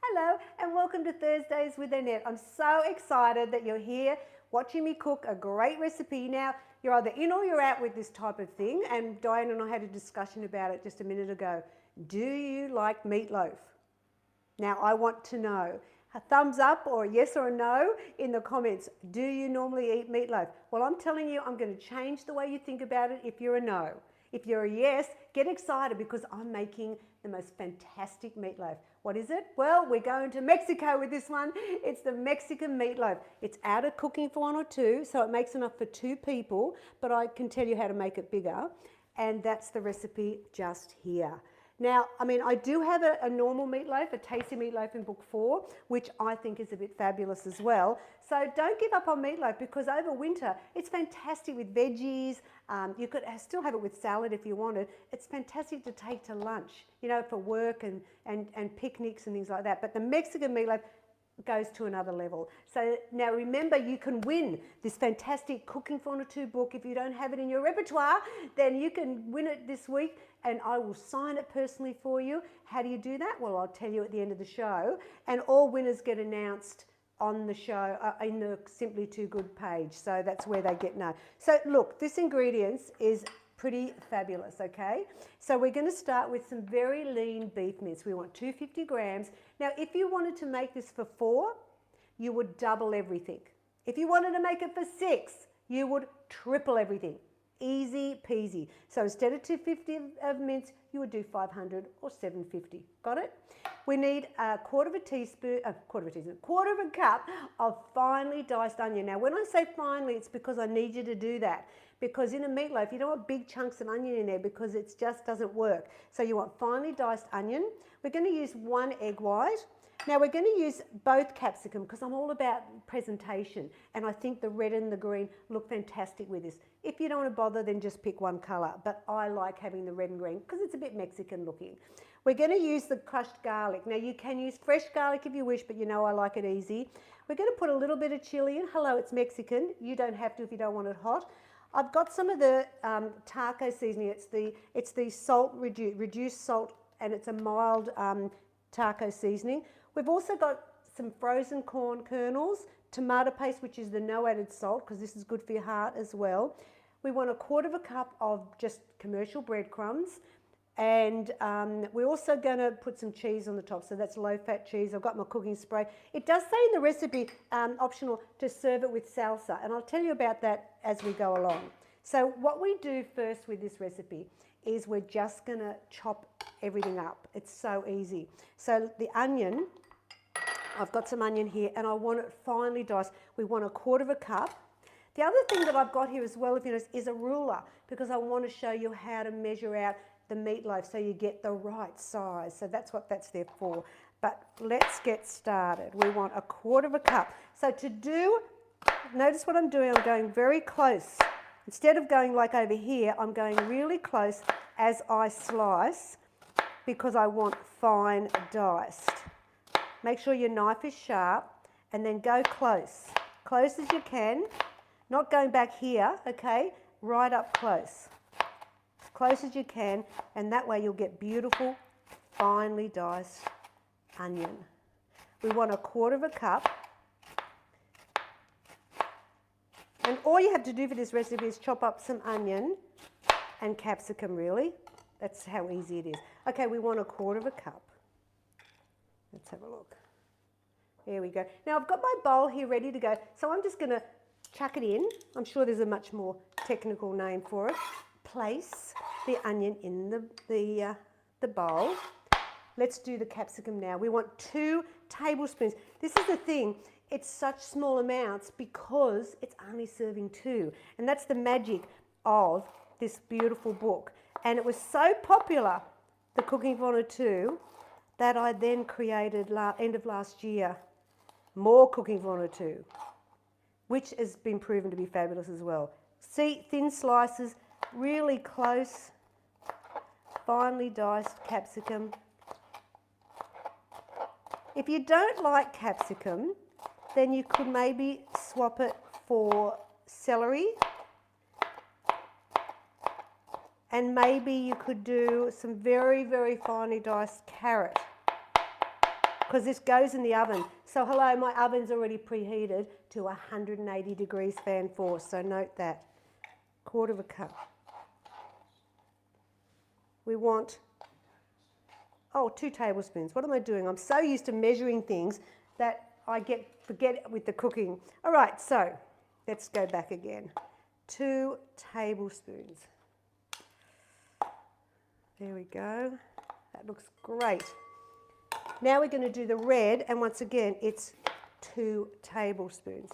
Hello and welcome to Thursdays with Annette. I'm so excited that you're here watching me cook a great recipe. Now, you're either in or you're out with this type of thing, and Diane and I had a discussion about it just a minute ago. Do you like meatloaf? Now, I want to know. A thumbs up or a yes or a no in the comments. Do you normally eat meatloaf? Well, I'm telling you, I'm going to change the way you think about it if you're a no. If you're a yes, get excited because I'm making the most fantastic meatloaf. What is it? Well, we're going to Mexico with this one. It's the Mexican meatloaf. It's out of cooking for one or two, so it makes enough for two people, but I can tell you how to make it bigger. And that's the recipe just here. Now, I do have a normal meatloaf, a tasty meatloaf in book 4, which I think is a bit fabulous as well. So don't give up on meatloaf because over winter, it's fantastic with veggies. You could still have it with salad if you wanted. It's fantastic to take to lunch, for work and picnics and things like that. But the Mexican meatloaf goes to another level. So now remember, you can win this fantastic Cooking for 1 or 2 book. If you don't have it in your repertoire, then you can win it this week and I will sign it personally for you. How do you do that? Well, I'll tell you at the end of the show, and all winners get announced on the show in the Simply Too Good page. So that's where they get known. So look, this ingredients is pretty fabulous, okay? So we're going to start with some very lean beef mince. We want 250 grams. Now, if you wanted to make this for 4, you would double everything. If you wanted to make it for 6, you would triple everything. Easy peasy. So instead of 250 of mince, you would do 500 or 750. Got it? We need a quarter of a cup of finely diced onion. Now, when I say finely, it's because I need you to do that. Because in a meatloaf, you don't want big chunks of onion in there because it just doesn't work. So you want finely diced onion. We're going to use 1 egg white. Now we're going to use both capsicum because I'm all about presentation, and I think the red and the green look fantastic with this. If you don't want to bother, then just pick one colour, but I like having the red and green because it's a bit Mexican looking. We're going to use the crushed garlic. Now you can use fresh garlic if you wish, but I like it easy. We're going to put a little bit of chili in. Hello, it's Mexican. You don't have to if you don't want it hot. I've got some of the taco seasoning. It's the salt, reduced salt, and it's a mild taco seasoning. We've also got some frozen corn kernels, tomato paste, which is the no added salt, because this is good for your heart as well. We want a quarter of a cup of just commercial breadcrumbs. And we're also going to put some cheese on the top. So that's low-fat cheese. I've got my cooking spray. It does say in the recipe, optional, to serve it with salsa. And I'll tell you about that as we go along. So what we do first with this recipe is we're just going to chop everything up. It's so easy. So the onion, I've got some onion here, and I want it finely diced. We want a quarter of a cup. The other thing that I've got here as well, if you notice, is a ruler, because I want to show you how to measure out the meatloaf so you get the right size. So that's what that's there for. But let's get started. We want a quarter of a cup. So to do, notice what I'm doing, I'm going very close. Instead of going like over here, I'm going really close as I slice because I want fine diced. Make sure your knife is sharp and then go close as you can, not going back here, okay, right up close as you can, and that way you'll get beautiful, finely diced onion. We want a quarter of a cup. And all you have to do for this recipe is chop up some onion and capsicum, really. That's how easy it is. Okay, we want a quarter of a cup. Let's have a look. There we go. Now I've got my bowl here ready to go, so I'm just going to chuck it in. I'm sure there's a much more technical name for it. Place the onion in the bowl. Let's do the capsicum now. We want 2 tablespoons. This is the thing. It's such small amounts because it's only serving 2. And that's the magic of this beautiful book. And it was so popular, the Cooking for 1 or 2, that I then created, end of last year, more Cooking for 1 or 2, which has been proven to be fabulous as well. See, thin slices, really close, finely diced capsicum. If you don't like capsicum, then you could maybe swap it for celery, and maybe you could do some very, very finely diced carrot. because this goes in the oven. So hello, my oven's already preheated to 180 degrees fan force, so note that. 1/4 cup. We want, 2 tablespoons. What am I doing? I'm so used to measuring things that I forget with the cooking. All right, so let's go back again. 2 tablespoons. There we go. That looks great. Now we're going to do the red, and once again, it's 2 tablespoons.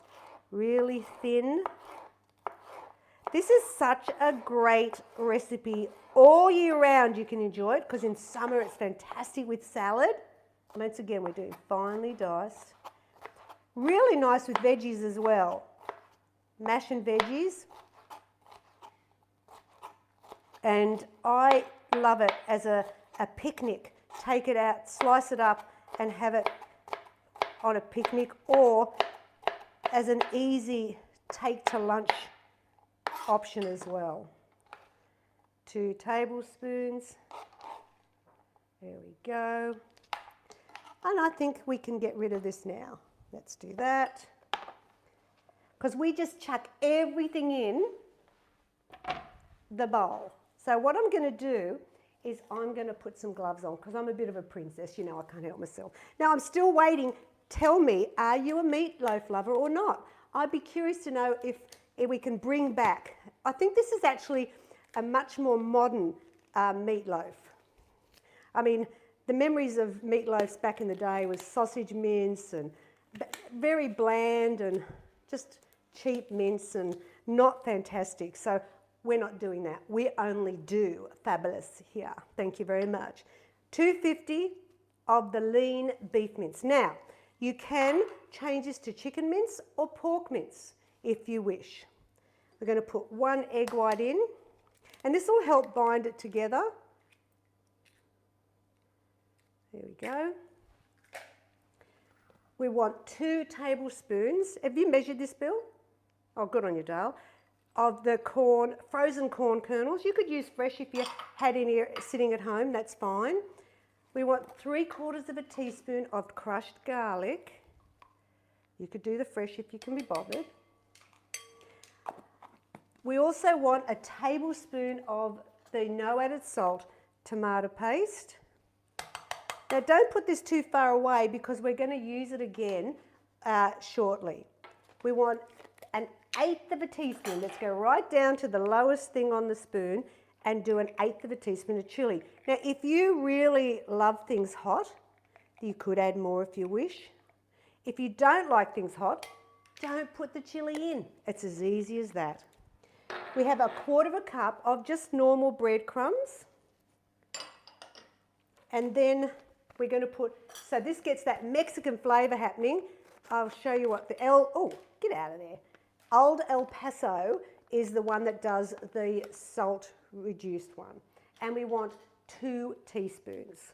Really thin. This is such a great recipe. All year round you can enjoy it, because in summer it's fantastic with salad. Once again, we're doing finely diced. Really nice with veggies as well. Mash and veggies. And I love it as a picnic. Take it out, slice it up and have it on a picnic, or as an easy take to lunch option as well. 2 tablespoons. There we go. And I think we can get rid of this now. Let's do that. Because we just chuck everything in the bowl. So what I'm going to do is I'm going to put some gloves on, because I'm a bit of a princess, you know, I can't help myself. Now I'm still waiting. Tell me, are you a meatloaf lover or not? I'd be curious to know if we can bring back. I think this is actually a much more modern meatloaf. I mean, the memories of meatloaves back in the day was sausage mince and very bland and just cheap mince and not fantastic. So we're not doing that. We only do fabulous here. Thank you very much. 250 of the lean beef mince. Now, you can change this to chicken mince or pork mince if you wish. We're going to put 1 egg white in, and this will help bind it together. There we go. We want 2 tablespoons. Have you measured this, Bill? Oh, good on you, Dale. Of the corn, frozen corn kernels. You could use fresh if you had any sitting at home, that's fine. We want 3/4 of a teaspoon of crushed garlic. You could do the fresh if you can be bothered. We also want a tablespoon of the no added salt tomato paste. Now don't put this too far away, because we're going to use it again shortly. We want 1/8 of a teaspoon. Let's go right down to the lowest thing on the spoon and do 1/8 of a teaspoon of chilli. Now, if you really love things hot, you could add more if you wish. If you don't like things hot, don't put the chilli in. It's as easy as that. We have 1/4 cup of just normal breadcrumbs. And then we're going to put, so this gets that Mexican flavour happening. I'll show you what get out of there. Old El Paso is the one that does the salt reduced one. And we want 2 teaspoons.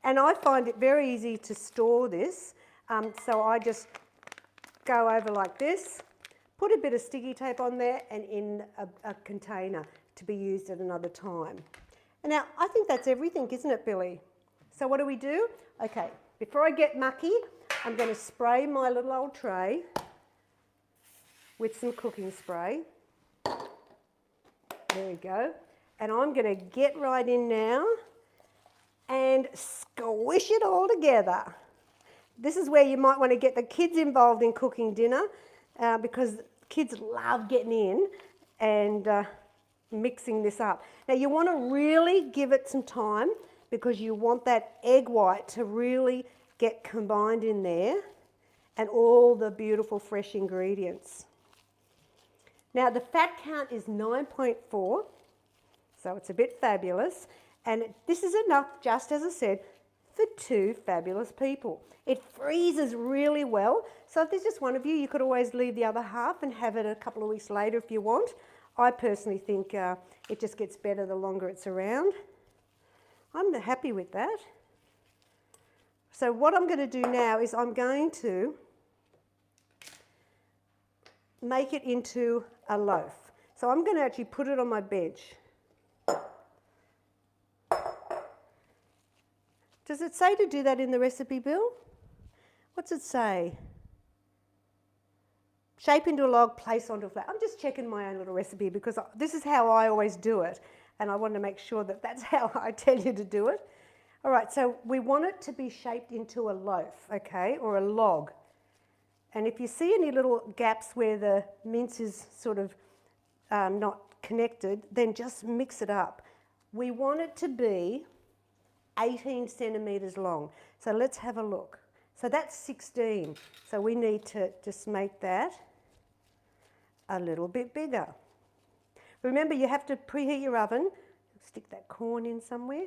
And I find it very easy to store this. So I just go over like this, put a bit of sticky tape on there and in a container to be used at another time. And now I think that's everything, isn't it, Billy? So what do? Okay, before I get mucky, I'm going to spray my little old tray with some cooking spray. There we go. And I'm going to get right in now and squish it all together. This is where you might want to get the kids involved in cooking dinner, because kids love getting in and mixing this up. Now you want to really give it some time, because you want that egg white to really get combined in there and all the beautiful fresh ingredients. Now the fat count is 9.4, so it's a bit fabulous, and this is enough, just as I said, for 2 fabulous people. It freezes really well, so if there's just one of you, you could always leave the other half and have it a couple of weeks later if you want. I personally think it just gets better the longer it's around. I'm happy with that. So what I'm going to do now is I'm going to make it into a loaf. So I'm going to actually put it on my bench. Does it say to do that in the recipe, Bill? What's it say? Shape into a log, place onto a flat. I'm just checking my own little recipe because this is how I always do it. And I want to make sure that that's how I tell you to do it. All right, so we want it to be shaped into a loaf, okay, or a log. And if you see any little gaps where the mince is sort of not connected, then just mix it up. We want it to be 18 centimetres long. So let's have a look. So that's 16. So we need to just make that a little bit bigger. Remember, you have to preheat your oven. Stick that corn in somewhere.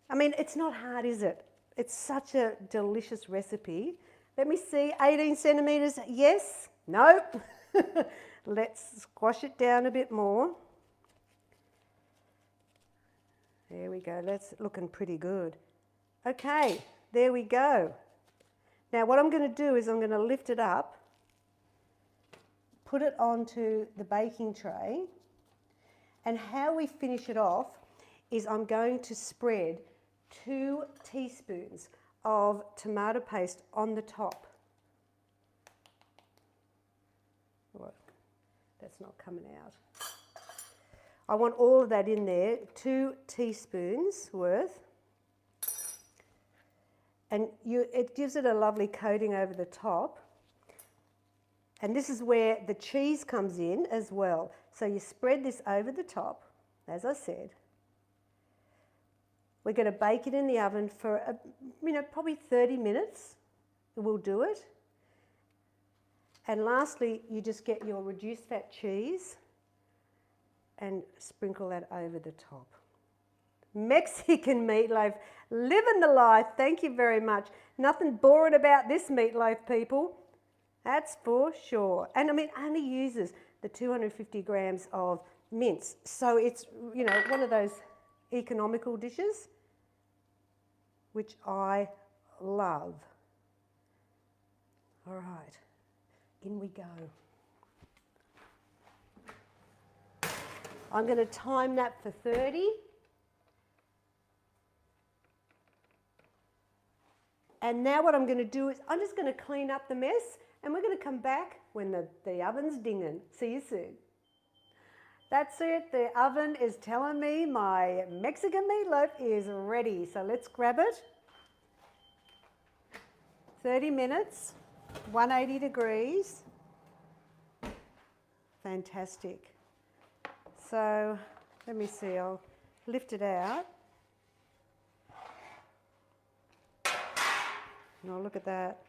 I mean, it's not hard, is it? It's such a delicious recipe. Let me see, 18 centimetres, yes, no. Let's squash it down a bit more. There we go, that's looking pretty good. Okay, there we go. Now what I'm going to do is I'm going to lift it up, put it onto the baking tray, and how we finish it off is I'm going to spread 2 teaspoons of tomato paste on the top. What? That's not coming out. I want all of that in there, 2 teaspoons worth. And it gives it a lovely coating over the top. And this is where the cheese comes in as well. So you spread this over the top, as I said. We're going to bake it in the oven for, probably 30 minutes. We'll do it. And lastly, you just get your reduced fat cheese and sprinkle that over the top. Mexican meatloaf, living the life. Thank you very much. Nothing boring about this meatloaf, people. That's for sure. And I mean, only uses the 250 grams of mince. So it's, one of those economical dishes, which I love. All right, in we go. I'm going to time that for 30. And now what I'm going to do is I'm just going to clean up the mess and we're going to come back when the oven's dinging. See you soon. That's it, the oven is telling me my Mexican meatloaf is ready. So let's grab it. 30 minutes, 180 degrees. Fantastic. So let me see, I'll lift it out. Oh, look at that.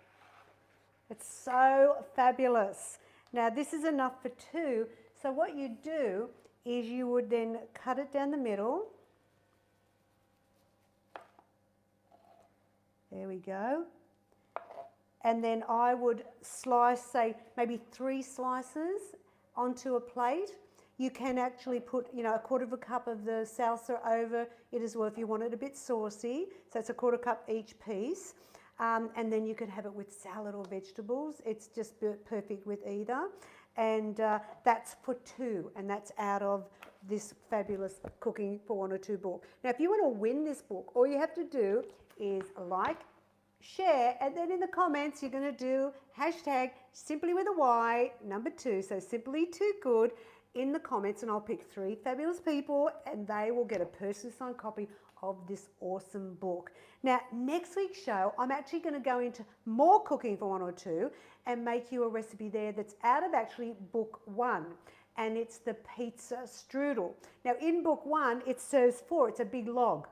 It's so fabulous. Now this is enough for 2. So what you do is you would then cut it down the middle. There we go. And then I would slice, say, maybe 3 slices onto a plate. You can actually put, a 1/4 cup of the salsa over it as well if you want it a bit saucy. So it's a 1/4 cup each piece. And then you could have it with salad or vegetables. It's just perfect with either. And that's for 2, and that's out of this fabulous Cooking for 1 or 2 book. Now, if you want to win this book, all you have to do is like, share, and then in the comments, you're going to do hashtag Symply with a Y, number 2, so Symply Too Good in the comments, and I'll pick 3 fabulous people, and they will get a personally signed copy of this awesome book. Now, next week's show, I'm actually going to go into more Cooking for 1 or 2 and make you a recipe there that's out of actually book 1, and it's the pizza strudel. Now, in book 1, it serves 4, it's a big log,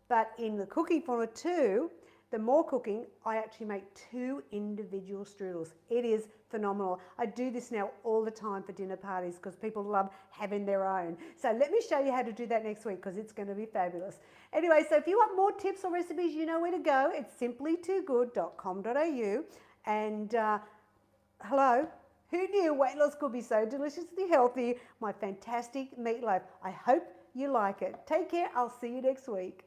but in the Cooking for 1 or 2, the more cooking, I actually make 2 individual strudels. It is phenomenal. I do this now all the time for dinner parties because people love having their own. So let me show you how to do that next week because it's going to be fabulous. Anyway, so if you want more tips or recipes, you know where to go. It's simplytoogood.com.au. And hello, who knew weight loss could be so deliciously healthy? My fantastic meatloaf. I hope you like it. Take care. I'll see you next week.